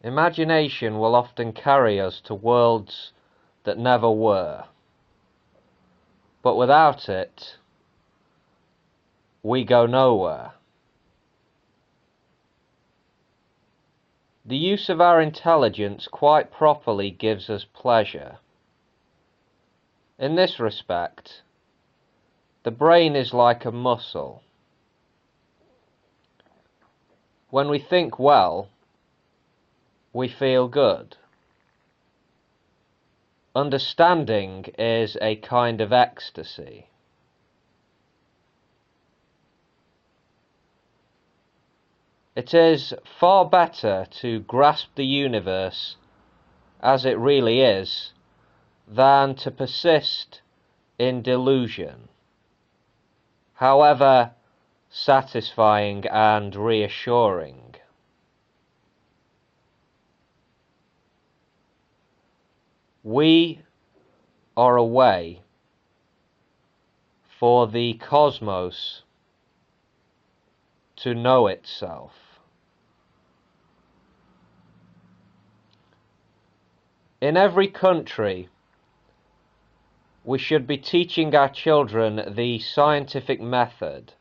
Imagination will often carry us to worlds that never were, but without it, we go nowhere. The use of our intelligence quite properly gives us pleasure. In this respect, the brain is like a muscle. When we think well, we feel good. Understanding is a kind of ecstasy. It is far better to grasp the universe as it really is than to persist in delusion, however satisfying and reassuring. We are a way for the cosmos to know itself. In every country, we should be teaching our children the scientific method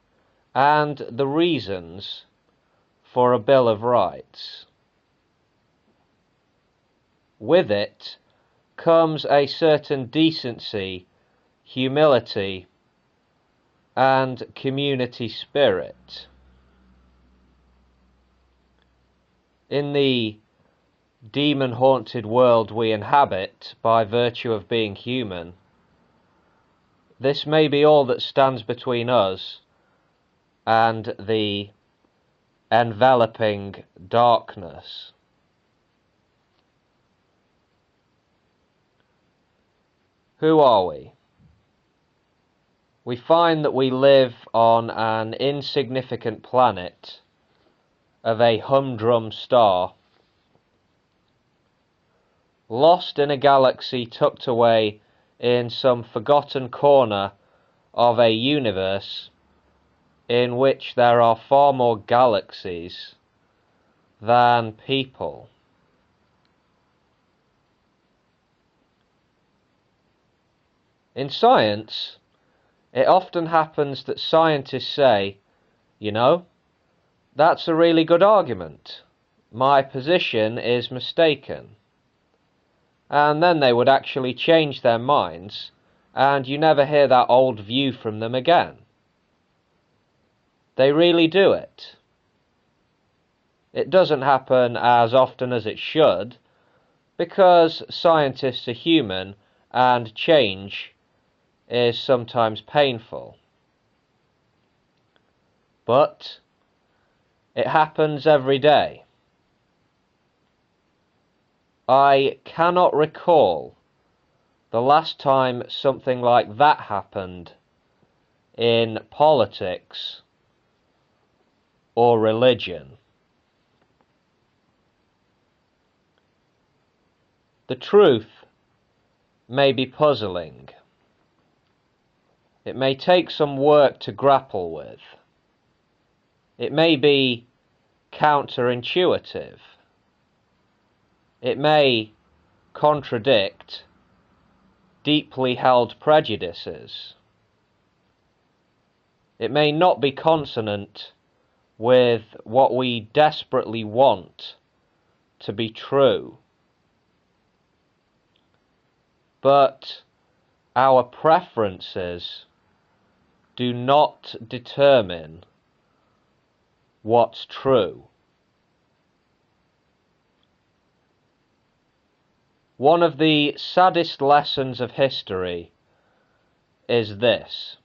and the reasons for a Bill of Rights. With it comes a certain decency, humility, and community spirit. In the demon-haunted world we inhabit by virtue of being human, this may be all that stands between us and the enveloping darkness. Who are we? We find that we live on an insignificant planet of a humdrum star, lost in a galaxy tucked away in some forgotten corner of a universe in which there are far more galaxies than people. In science, it often happens that scientists say, you know, that's a really good argument. My position is mistaken. And then they would actually change their minds, and you never hear that old view from them again. They really do it. It doesn't happen as often as it should, because scientists are human, and change is sometimes painful. But it happens every day. I cannot recall the last time something like that happened in politics or religion. The truth may be puzzling. It may take some work to grapple with. It may be counterintuitive. It may contradict deeply held prejudices. It may not be consonant with what we desperately want to be true. But our preferences do not determine what's true. One of the saddest lessons of history is this.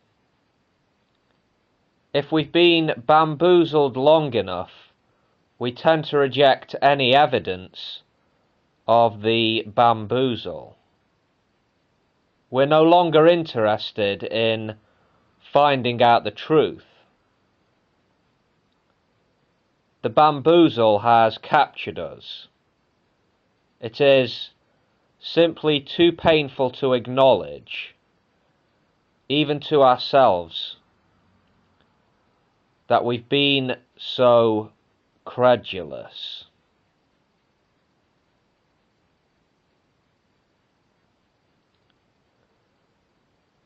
If we've been bamboozled long enough, we tend to reject any evidence of the bamboozle. We're no longer interested in finding out the truth. The bamboozle has captured us. It is simply too painful to acknowledge, even to ourselves, that we've been so credulous.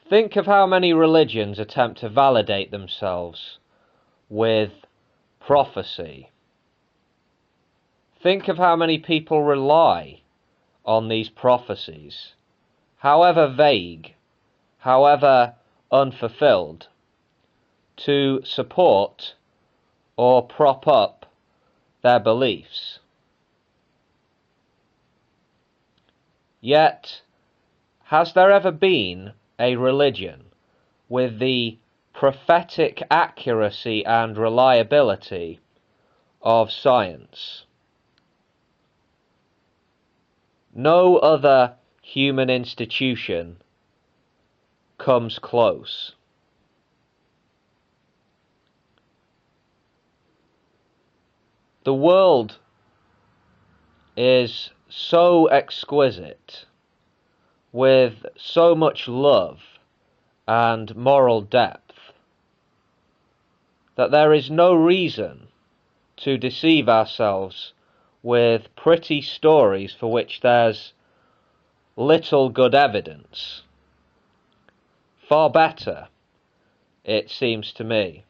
Think of how many religions attempt to validate themselves with prophecy. Think of how many people rely on these prophecies, however vague, however unfulfilled, to support or prop up their beliefs. Yet, has there ever been a religion with the prophetic accuracy and reliability of science? No other human institution comes close. The world is so exquisite, with so much love and moral depth, that there is no reason to deceive ourselves with pretty stories for which there's little good evidence. Far better, it seems to me,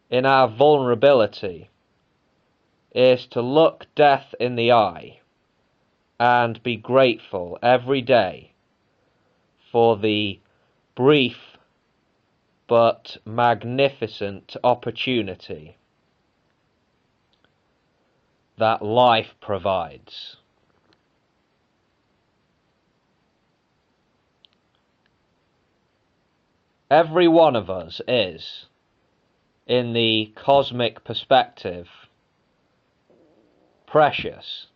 in our vulnerability, is to look death in the eye and be grateful every day for the brief but magnificent opportunity that life provides. Every one of us is, in the cosmic perspective, precious.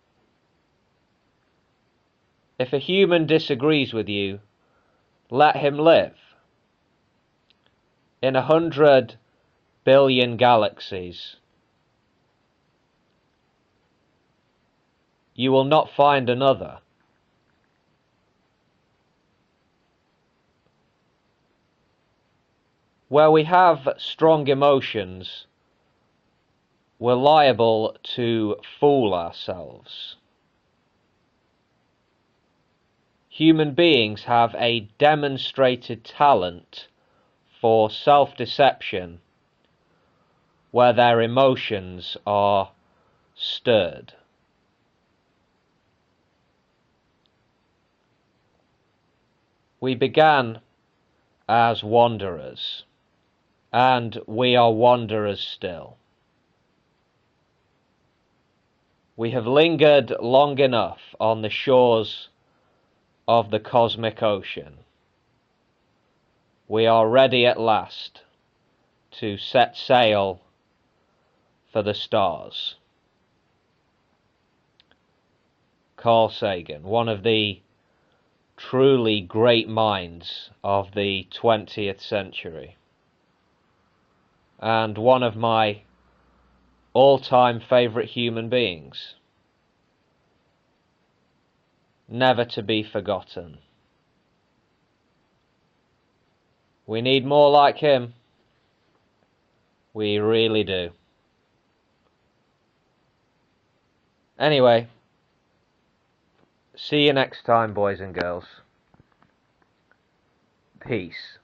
If a human disagrees with you, let him live. In 100 billion galaxies, you will not find another. Where we have strong emotions, we're liable to fool ourselves. Human beings have a demonstrated talent for self-deception where their emotions are stirred. We began as wanderers, and we are wanderers still. We have lingered long enough on the shores of the cosmic ocean. We are ready at last to set sail for the stars. Carl Sagan, one of the truly great minds of the 20th century, and one of my all-time favourite human beings, never to be forgotten. We need more like him. We really do. Anyway, see you next time, boys and girls. Peace.